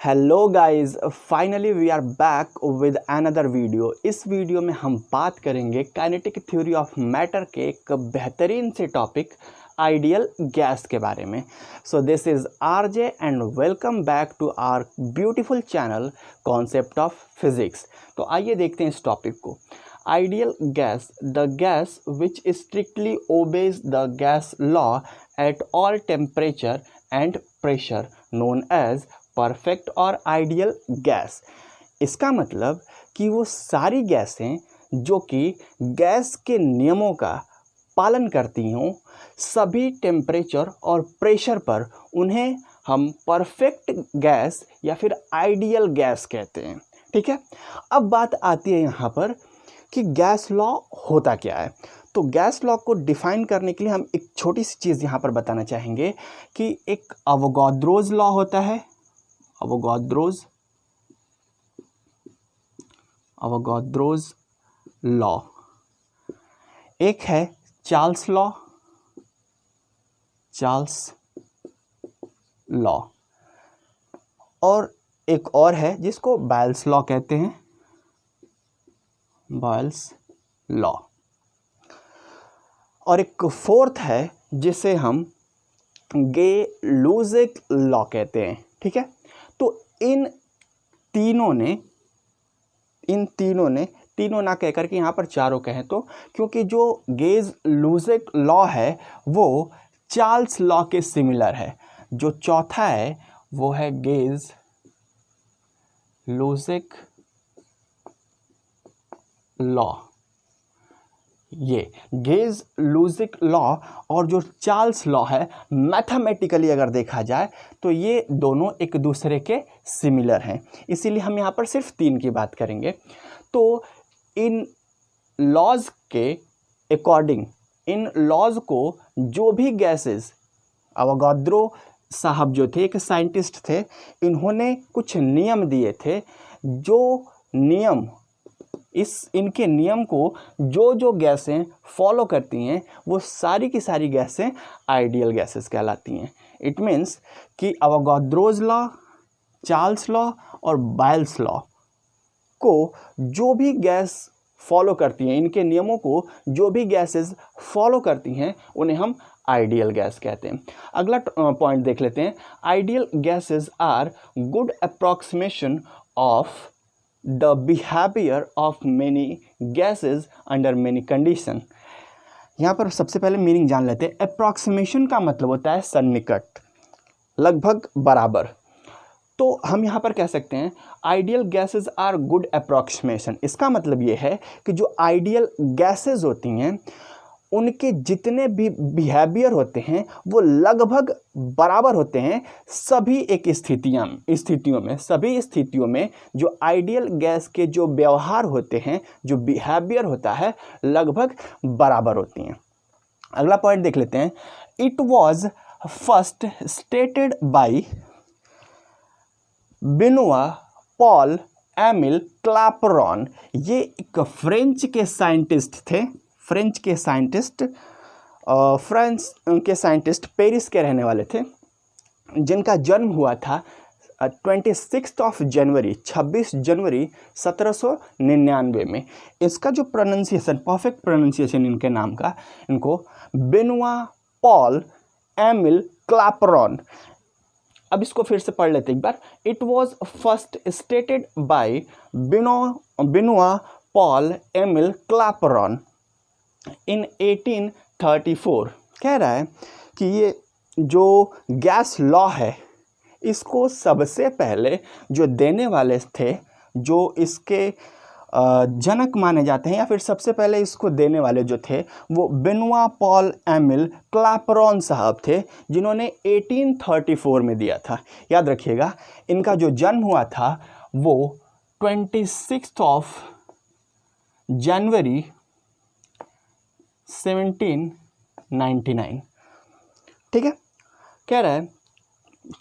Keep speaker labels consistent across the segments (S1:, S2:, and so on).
S1: Hello guys, finally we are back with another video. इस video में हम बात करेंगे काइनेटिक थ्योरी ऑफ मैटर के एक बेहतरीन से टॉपिक आइडियल गैस के बारे में। So this is RJ and welcome back to our beautiful channel concept of physics. तो आइए देखते हैं इस टॉपिक को। Ideal gas, the gas which strictly obeys the gas law at all temperature and pressure, known as perfect और ideal gas. इसका मतलब कि वो सारी गैसें जो कि गैस के नियमों का पालन करती हों, सभी टेम्परेचर और प्रेशर पर उन्हें हम परफेक्ट गैस या फिर आइडियल गैस कहते हैं। ठीक है, अब बात आती है यहाँ पर कि गैस लॉ होता क्या है। तो गैस लॉ को डिफाइन करने के लिए हम एक छोटी सी चीज़ यहाँ पर बताना चाहेंगे कि एक अवोगाद्रोज लॉ होता है, अवोगाद्रोज लॉ। एक है चार्ल्स लॉ, और एक और है जिसको बॉयल्स लॉ कहते हैं, बॉयल्स लॉ। और एक फोर्थ है जिसे हम गे-लुसाक लॉ कहते हैं। ठीक है, तो इन तीनों ना कहकर के यहाँ पर चारों कहें तो, क्योंकि जो गेज-लुसाक लॉ है वो चार्ल्स लॉ के सिमिलर है। जो चौथा है वो है गेज-लुसाक लॉ। ये गेज-लुसाक लॉ और जो चार्ल्स लॉ है, मैथमेटिकली अगर देखा जाए तो ये दोनों एक दूसरे के सिमिलर हैं, इसीलिए हम यहाँ पर सिर्फ 3 की बात करेंगे। तो इन लॉज के अकॉर्डिंग, इन लॉज को जो भी गैसेस, अवोगाद्रो साहब जो थे, एक साइंटिस्ट थे, इन्होंने कुछ नियम दिए थे। जो नियम, इनके नियम को जो गैसें फॉलो करती हैं वो सारी की सारी गैसें आइडियल गैसेस कहलाती हैं। इट मीन्स कि अवोगाद्रोज लॉ, चार्ल्स लॉ और बॉयल्स लॉ को जो भी गैस फॉलो करती हैं, इनके नियमों को जो भी गैसेस फॉलो करती हैं, उन्हें हम आइडियल गैस कहते हैं। अगला पॉइंट देख लेते हैं। Ideal gases are good approximation of the behavior of many gases under many condition। यहाँ पर सबसे पहले मीनिंग जान लेते हैं। अप्रॉक्सीमेशन का मतलब होता है सन्निकट, लगभग बराबर। तो हम यहाँ पर कह सकते हैं ideal gases are good approximation. इसका मतलब ये है कि जो आइडियल गैसेस होती हैं उनके जितने भी बिहेवियर होते हैं वो लगभग बराबर होते हैं सभी एक सभी स्थितियों में जो आइडियल गैस के जो व्यवहार होते हैं, जो बिहेवियर होता है, लगभग बराबर होती हैं। अगला पॉइंट देख लेते हैं। It was first stated by Benoit Paul Emile Clapeyron. ये एक फ्रेंच के साइंटिस्ट पेरिस के रहने वाले थे, जिनका जन्म हुआ था 26 जनवरी 1799 में। इसका जो प्रोनाउंसिएशन, परफेक्ट प्रोनाउंसिएशन इनके नाम का, इनको बेनोआ पॉल एमिल क्लापेरॉन। अब इसको फिर से पढ़ लेते एक बार। It was first stated by Benoit Paul Emile Clapeyron in 1834। कह रहा है कि ये जो गैस लॉ है, इसको सबसे पहले जो देने वाले थे, जो इसके जनक माने जाते हैं, या फिर सबसे पहले इसको देने वाले जो थे, वो बेनोआ पॉल एमिल क्लापेरॉन साहब थे, जिन्होंने 1834 में दिया था। याद रखिएगा, इनका जो जन्म हुआ था वो 26 जनवरी 1799। ठीक है, कह रहा है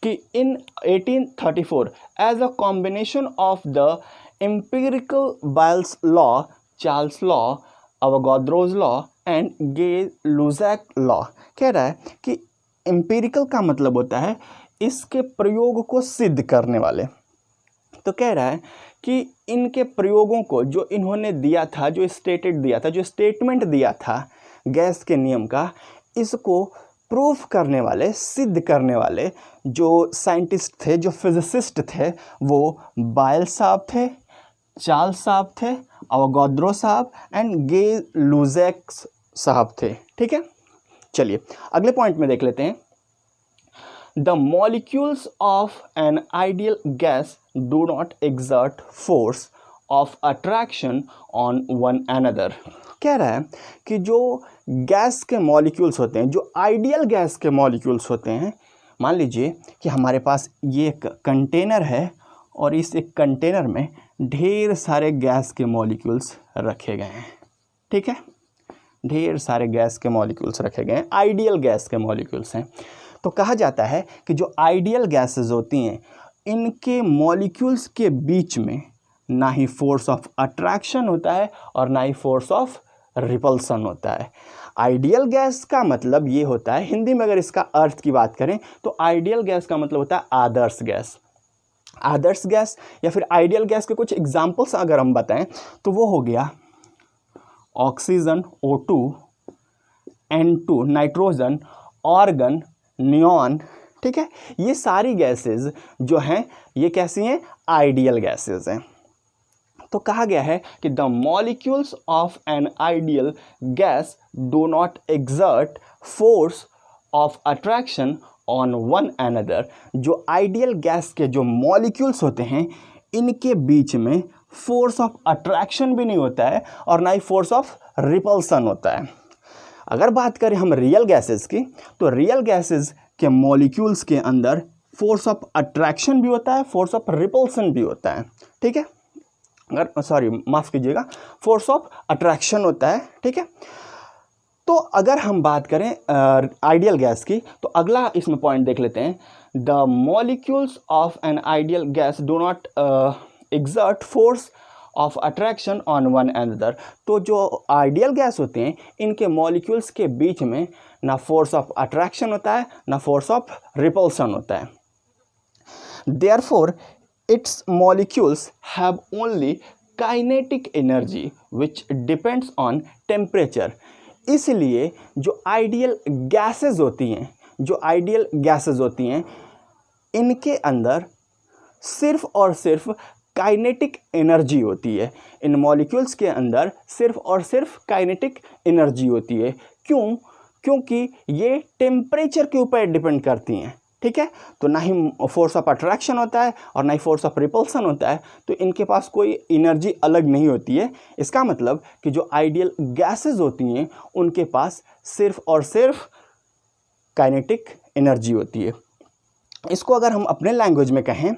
S1: कि in 1834 as a combination of the empirical Boyle's law, Charles law, Avogadro's law and Gay-Lussac law. कह रहा है कि एम्पिरिकल का मतलब होता है इसके प्रयोग को सिद्ध करने वाले, तो कह रहा है कि इनके प्रयोगों को जो इन्होंने दिया था, जो स्टेटमेंट दिया था गैस के नियम का, इसको प्रूफ करने वाले, सिद्ध करने वाले जो साइंटिस्ट थे, जो फिजिसिस्ट थे, वो बायल साहब थे, चार्ल्स साहब थे, अवोगाद्रो साहब एंड गे-लुजैक साहब थे। ठीक है, चलिए अगले पॉइंट में देख लेते हैं। The molecules of an ideal gas do not exert force of attraction on one another। कह रहा है कि जो गैस के मॉलिक्यूल्स होते हैं, जो आइडियल गैस के मॉलिक्यूल्स होते हैं, मान लीजिए कि हमारे पास ये एक कंटेनर है और इस एक कंटेनर में ढेर सारे गैस के मॉलिक्यूल्स रखे गए हैं। ठीक है, ढेर सारे गैस के मॉलिक्यूल्स रखे गए हैं, आइडियल गैस के मॉलिक्यूल्स हैं। तो कहा जाता है कि जो आइडियल गैसेस होती हैं, इनके मॉलिक्यूल्स के बीच में ना ही फोर्स ऑफ अट्रैक्शन होता है और ना ही फोर्स ऑफ रिपल्सन होता है। आइडियल गैस का मतलब ये होता है, हिंदी में अगर इसका अर्थ की बात करें तो आइडियल गैस का मतलब होता है आदर्श गैस। आदर्श गैस या फिर आइडियल गैस के कुछ एग्जाम्पल्स अगर हम बताएं तो वो हो गया oxygen O2, N2 nitrogen, organ, neon. ठीक है, ये सारी गैसेस जो हैं ये कैसी हैं? आइडियल गैसेस हैं। तो कहा गया है कि the molecules of an ideal gas do not exert force of attraction on one another. जो आइडियल गैस के जो मॉलिक्यूल्स होते हैं, इनके बीच में फोर्स ऑफ अट्रैक्शन भी नहीं होता है और ना ही फोर्स ऑफ रिपल्सन होता है। अगर बात करें हम रियल गैसेस की, तो रियल गैसेस के मॉलिक्यूल्स के अंदर फोर्स ऑफ अट्रैक्शन भी होता है, फोर्स ऑफ रिपल्सन भी होता है। ठीक है, माफ़ कीजिएगा, फोर्स ऑफ अट्रैक्शन होता है। ठीक है, तो अगर हम बात करें आइडियल गैस की, तो अगला इसमें पॉइंट देख लेते हैं। The molecules of an ideal gas do not exert force of attraction on one another. तो जो आइडियल गैस होते हैं, इनके मॉलिक्यूल्स के बीच में ना फोर्स ऑफ अट्रैक्शन होता है ना फोर्स ऑफ रिपल्सन होता है। Therefore it's molecules have only kinetic energy which depends on temperature. इसलिए जो आइडियल गैसेस होती हैं, इनके अंदर सिर्फ और सिर्फ काइनेटिक एनर्जी होती है। इन मॉलिक्यूल्स के अंदर सिर्फ और सिर्फ काइनेटिक एनर्जी होती है। क्यों? क्योंकि ये टेम्परेचर के ऊपर डिपेंड करती हैं। ठीक है, तो ना ही फोर्स ऑफ अट्रैक्शन होता है और ना ही फोर्स ऑफ रिपल्सन होता है, तो इनके पास कोई एनर्जी अलग नहीं होती है। इसका मतलब कि जो आइडियल गैसेस होती हैं, उनके पास सिर्फ और सिर्फ काइनेटिक एनर्जी होती है। इसको अगर हम अपने लैंग्वेज में कहें,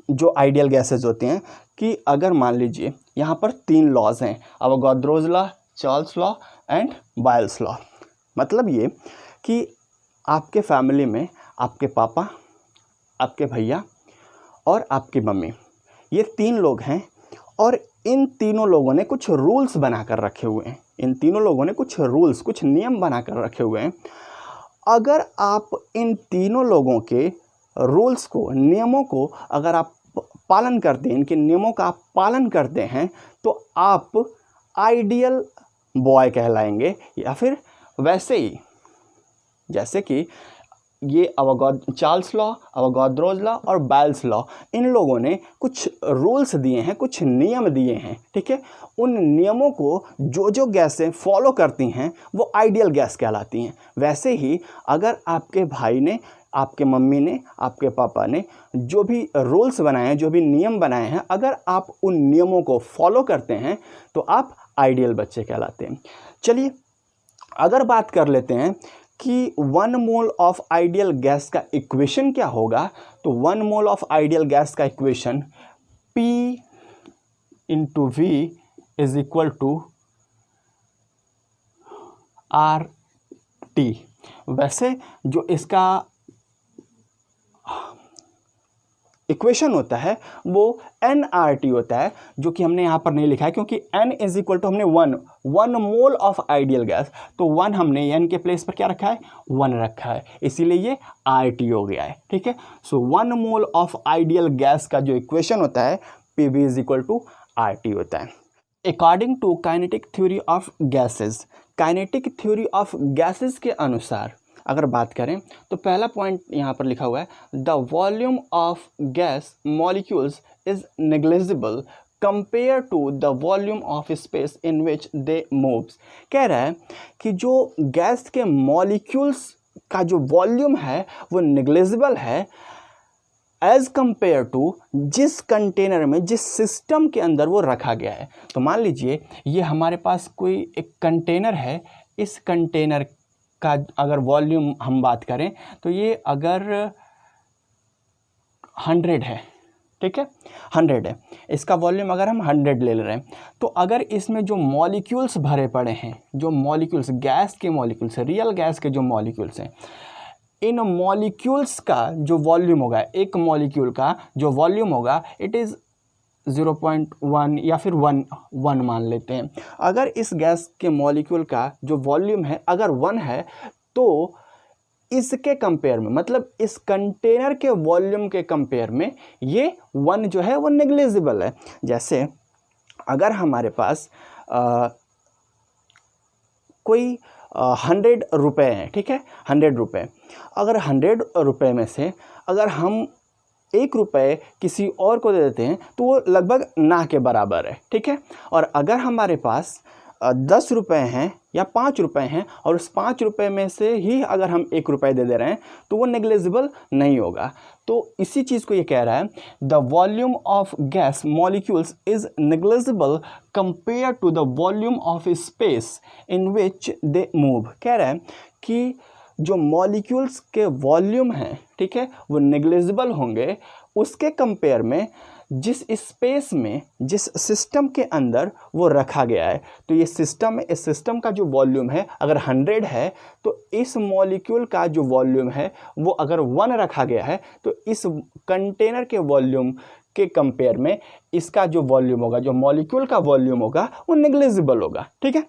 S1: जो आइडियल गैसेस होते हैं, कि अगर मान लीजिए यहाँ पर 3 लॉज हैं, Avogadro's law, Charles law and Boyle's law. मतलब ये कि आपके फैमिली में आपके पापा, आपके भैया और आपकी मम्मी, ये 3 लोग हैं और इन तीनों लोगों ने कुछ रूल्स बना कर रखे हुए हैं। इन तीनों लोगों ने कुछ रूल्स, कुछ नियम बना कर रखे हुए हैं। अगर आप इन तीनों लोगों के रूल्स को, नियमों को अगर आप पालन करते हैं, इनके नियमों का आप पालन करते हैं, तो आप आइडियल बॉय कहलाएंगे। या फिर वैसे ही जैसे कि ये चार्ल्स लॉ, अवोगाद्रोज लॉ और बायल्स लॉ, इन लोगों ने कुछ रूल्स दिए हैं, कुछ नियम दिए हैं। ठीक है, उन नियमों को जो जो गैसें फॉलो करती हैं वो आइडियल गैस कहलाती हैं। वैसे ही अगर आपके भाई ने, आपके मम्मी ने, आपके पापा ने जो भी रूल्स बनाए हैं, जो भी नियम बनाए हैं, अगर आप उन नियमों को फॉलो करते हैं तो आप आइडियल बच्चे कहलाते हैं। चलिए अगर बात कर लेते हैं कि 1 मोल ऑफ आइडियल गैस का इक्वेशन क्या होगा, तो 1 मोल ऑफ आइडियल गैस का equation P × V is equal to RT। वैसे जो इसका इक्वेशन होता है वो nRT होता है, जो कि हमने यहाँ पर नहीं लिखा है क्योंकि n इज इक्वल टू हमने 1 मोल ऑफ आइडियल गैस, तो 1 हमने n के प्लेस पर क्या रखा है 1 रखा है, इसीलिए ये RT हो गया है। ठीक है, so 1 mole of ideal gas का जो इक्वेशन होता है PV is equal to RT होता है। According to kinetic theory of gases, kinetic theory of gases के अनुसार अगर बात करें तो पहला पॉइंट यहाँ पर लिखा हुआ है, the volume of gas molecules is negligible compare to the volume of space in which they moves. कह रहा है कि जो गैस के मॉलिक्यूल्स का जो वॉल्यूम है वो नेग्लिजिबल है एज कंपेयर टू जिस कंटेनर में, जिस सिस्टम के अंदर वो रखा गया है। तो मान लीजिए ये हमारे पास कोई एक कंटेनर है, इस कंटेनर का अगर वॉल्यूम हम बात करें तो ये अगर 100 है, ठीक है 100 है, इसका वॉल्यूम अगर हम 100 ले रहे हैं, तो अगर इसमें जो मॉलिक्यूल्स भरे पड़े हैं, जो मॉलिक्यूल्स गैस के मॉलिक्यूल्स, रियल गैस के जो मॉलिक्यूल्स हैं, इन मॉलिक्यूल्स का जो वॉल्यूम होगा, एक मॉलिक्यूल का जो वॉल्यूम होगा इट इज़ 0.1 या फिर 1 मान लेते हैं। अगर इस गैस के मॉलिक्यूल का जो वॉल्यूम है अगर 1 है तो इसके कंपेयर में, मतलब इस कंटेनर के वॉल्यूम के कंपेयर में ये 1 जो है वो नेग्लिजिबल है। जैसे अगर हमारे पास कोई 100 रुपये हैं, ठीक है 100 रुपये, अगर 100 रुपये में से अगर हम 1 रुपये किसी और को दे देते हैं तो वो लगभग ना के बराबर है, ठीक है। और अगर हमारे पास 10 रुपये हैं या 5 रुपये हैं और उस 5 रुपये में से ही अगर हम 1 रुपये दे दे रहे हैं तो वो नेग्लिजिबल नहीं होगा। तो इसी चीज़ को ये कह रहा है, the volume of gas molecules is negligible compare to the volume of space in which they move. कह रहा है कि जो मॉलिक्यूल्स के वॉल्यूम हैं, ठीक है, वो नेग्लिजिबल होंगे उसके कंपेयर में जिस स्पेस में, जिस सिस्टम के अंदर वो रखा गया है। तो ये सिस्टम है, इस सिस्टम का जो वॉल्यूम है अगर 100 है तो इस मॉलिक्यूल का जो वॉल्यूम है वो अगर 1 रखा गया है तो इस कंटेनर के वॉल्यूम के कंपेयर में इसका जो वॉल्यूम होगा, जो मॉलिक्यूल का वॉल्यूम होगा वो नेग्लिजिबल होगा। ठीक है,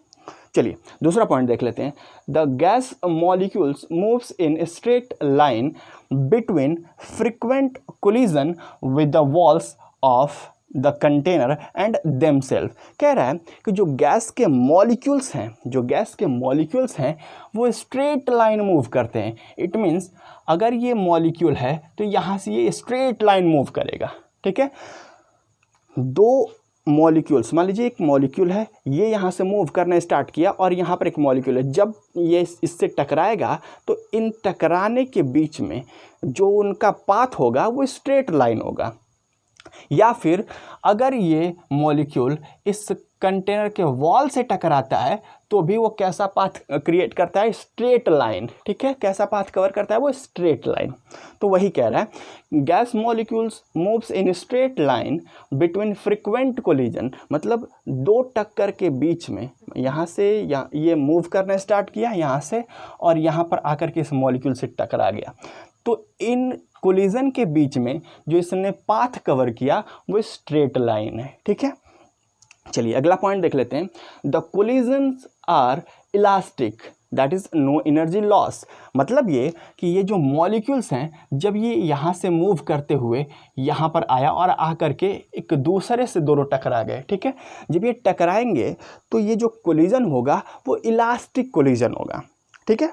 S1: चलिए दूसरा पॉइंट देख लेते हैं। The gas molecules moves in straight line between frequent collision with the walls of the container and themself. कह रहा है कि जो गैस के मॉलिक्यूल्स हैं, जो गैस के मॉलिक्यूल्स हैं वो स्ट्रेट लाइन मूव करते हैं। इट मीन्स अगर ये मॉलिक्यूल है तो यहाँ से ये स्ट्रेट लाइन मूव करेगा। ठीक है, 2 मॉलिक्यूल्स, मान लीजिए एक मॉलिक्यूल है, ये यहाँ से मूव करना स्टार्ट किया और यहाँ पर एक मॉलिक्यूल है, जब ये इससे टकराएगा तो इन टकराने के बीच में जो उनका पाथ होगा वो स्ट्रेट लाइन होगा। या फिर अगर ये मॉलिक्यूल इस कंटेनर के वॉल से टकराता है तो भी वो कैसा पाथ क्रिएट करता है, स्ट्रेट लाइन। ठीक है, कैसा पाथ कवर करता है वो स्ट्रेट लाइन। तो वही कह रहा है gas molecules moves in straight line between frequent collision, मतलब 2 टक्कर के बीच में, यहाँ से ये मूव करना स्टार्ट किया यहाँ से और यहाँ पर आकर के इस मॉलिक्यूल से टकरा गया। तो इन कोलिजन के बीच में जो इसने पाथ कवर किया वो स्ट्रेट लाइन है। ठीक है, चलिए अगला पॉइंट देख लेते हैं। The collisions are elastic that is no energy loss. मतलब ये कि ये जो मॉलिक्यूल्स हैं जब ये यहाँ से मूव करते हुए यहाँ पर आया और आकर के एक दूसरे से दोनों टकरा गए। ठीक है, जब ये टकराएंगे तो ये जो कोलिजन होगा वो इलास्टिक कोलिजन होगा। ठीक है,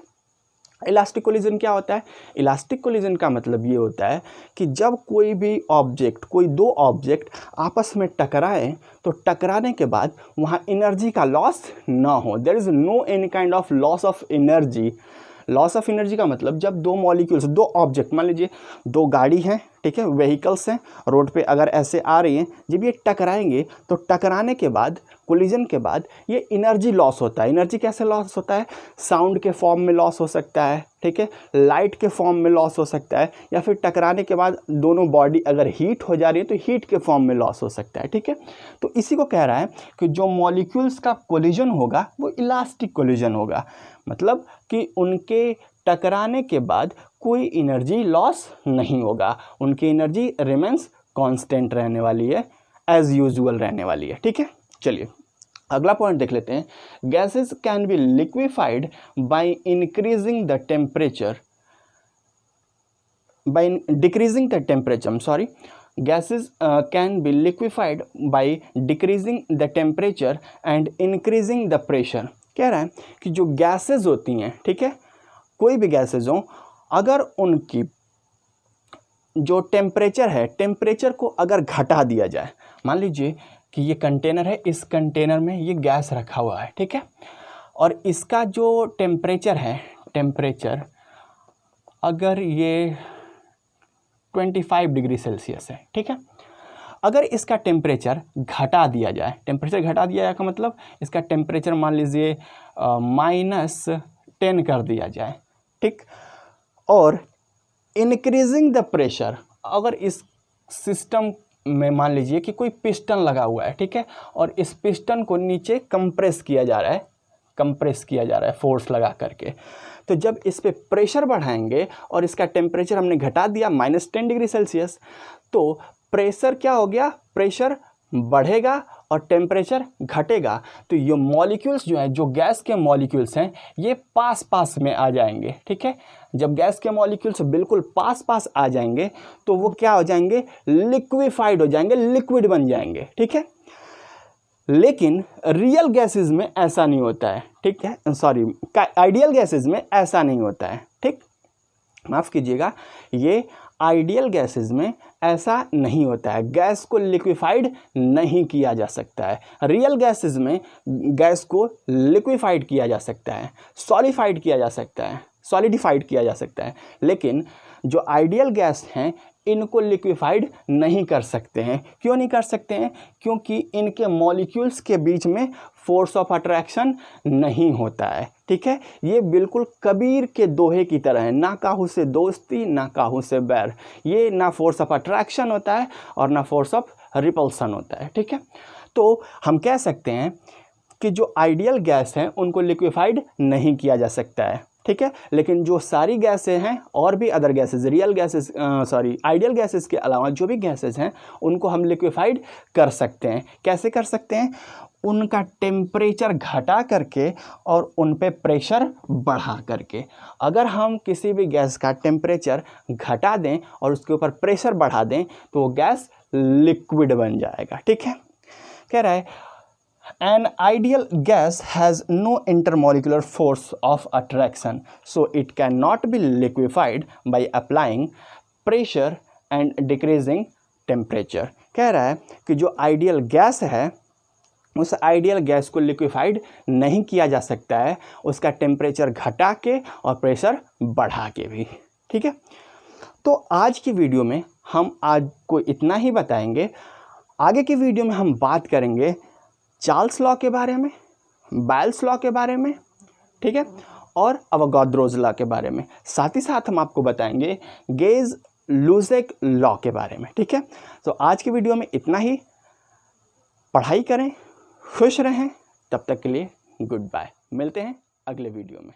S1: इलास्टिक कोलिजन क्या होता है? इलास्टिक कोलिजन का मतलब ये होता है कि जब कोई भी ऑब्जेक्ट, कोई 2 ऑब्जेक्ट आपस में टकराएं तो टकराने के बाद वहाँ एनर्जी का लॉस ना हो। There is no any kind of loss of energy. Loss of energy का मतलब जब 2 मॉलिक्यूल्स, 2 ऑब्जेक्ट, मान लीजिए 2 गाड़ी हैं, ठीक है, व्हीकल्स हैं, रोड पे अगर ऐसे आ रही हैं, जब ये टकराएंगे तो टकराने के बाद, कोलिजन के बाद ये एनर्जी लॉस होता है। एनर्जी कैसे लॉस होता है? साउंड के फॉर्म में लॉस हो सकता है, ठीक है, लाइट के फॉर्म में लॉस हो सकता है, या फिर टकराने के बाद दोनों बॉडी अगर हीट हो जा रही है तो हीट के फॉर्म में लॉस हो सकता है। ठीक है, तो इसी को कह रहा है कि जो मॉलिक्यूल्स का कोलिजन होगा वो इलास्टिक कोलिजन होगा। मतलब कि उनके टकराने के बाद कोई एनर्जी लॉस नहीं होगा, उनकी एनर्जी रिमेंस कांस्टेंट रहने वाली है, एज यूजुअल रहने वाली है। ठीक है, चलिए अगला पॉइंट देख लेते हैं। Gases can be liquefied by increasing the temperature, by decreasing the temperature, I'm sorry, gases can be liquefied by decreasing the temperature and increasing the pressure। कह रहा है कि जो गैसेस होती हैं, ठीक है, कोई भी गैसेस हों, अगर उनकी जो टेम्परेचर है, टेम्परेचर को अगर घटा दिया जाए, मान लीजिए कि ये कंटेनर है, इस कंटेनर में ये गैस रखा हुआ है, ठीक है, और इसका जो टेम्परेचर है, टेम्परेचर अगर ये 25 डिग्री सेल्सियस है, ठीक है, अगर इसका टेम्परेचर घटा दिया जाए, टेम्परेचर घटा दिया जाए का मतलब इसका टेम्परेचर मान लीजिए -10 कर दिया जाए, ठीक, और इंक्रीजिंग द प्रेशर, अगर इस सिस्टम में मान लीजिए कि कोई पिस्टन लगा हुआ है, ठीक है, और इस पिस्टन को नीचे कंप्रेस किया जा रहा है, फोर्स लगा करके, तो जब इस पे प्रेशर बढ़ाएंगे और इसका टेम्परेचर हमने घटा दिया -10 डिग्री सेल्सियस, तो प्रेशर क्या हो गया, प्रेशर बढ़ेगा और टेम्परेचर घटेगा, तो ये मॉलिक्यूल्स जो हैं, जो गैस के मॉलिक्यूल्स हैं, ये पास में आ जाएंगे, ठीक है। जब गैस के मॉलिक्यूल्स बिल्कुल पास आ जाएंगे तो वो क्या हो जाएंगे, लिक्विफाइड हो जाएंगे, लिक्विड बन जाएंगे, ठीक है। लेकिन रियल गैसेस में ऐसा नहीं होता है, ठीक है, सॉरी, आइडियल गैसेस में ऐसा नहीं होता है, ठीक, माफ़ कीजिएगा, ये आइडियल गैसेस में ऐसा नहीं होता है, गैस को लिक्विफाइड नहीं किया जा सकता है। रियल गैसेस में गैस को लिक्विफाइड किया जा सकता है, सॉलिडिफाइड किया जा सकता है, लेकिन जो आइडियल गैस हैं इनको लिक्विफाइड नहीं कर सकते हैं। क्यों नहीं कर सकते हैं? क्योंकि इनके मॉलिक्यूल्स के बीच में फोर्स ऑफ अट्रैक्शन नहीं होता है, ठीक है। ये बिल्कुल कबीर के दोहे की तरह है, ना काहू से दोस्ती ना काहू से बैर। ये ना फोर्स ऑफ अट्रैक्शन होता है और ना फोर्स ऑफ रिपल्सन होता है, ठीक है। तो हम कह सकते हैं कि जो आइडियल गैस हैं उनको लिक्विफाइड नहीं किया जा सकता है, ठीक है। लेकिन जो सारी गैसें हैं और भी अदर गैसेस, आइडियल गैसेस के अलावा जो भी गैसेस हैं उनको हम लिक्विफाइड कर सकते हैं। कैसे कर सकते हैं? उनका टेम्परेचर घटा करके और उन पे प्रेशर बढ़ा करके। अगर हम किसी भी गैस का टेम्परेचर घटा दें और उसके ऊपर प्रेशर बढ़ा दें तो वो गैस लिक्विड बन जाएगा, ठीक है। कह रहा है An ideal gas has no intermolecular force of attraction, so it cannot be liquefied by applying pressure and decreasing temperature। कह रहा है कि जो आइडियल गैस है उस आइडियल गैस को लिक्विफाइड नहीं किया जा सकता है उसका टेम्परेचर घटा के और प्रेशर बढ़ा के भी, ठीक है। तो आज की वीडियो में हम आज को इतना ही बताएंगे। आगे की वीडियो में हम बात करेंगे चार्ल्स लॉ के बारे में, बायल्स लॉ के बारे में, ठीक है, और अवोगाद्रोज लॉ के बारे में। साथ ही साथ हम आपको बताएंगे गेज-लुसेक लॉ के बारे में, ठीक है। तो आज की वीडियो में इतना ही। पढ़ाई करें, खुश रहें, तब तक के लिए गुड बाय। मिलते हैं अगले वीडियो में।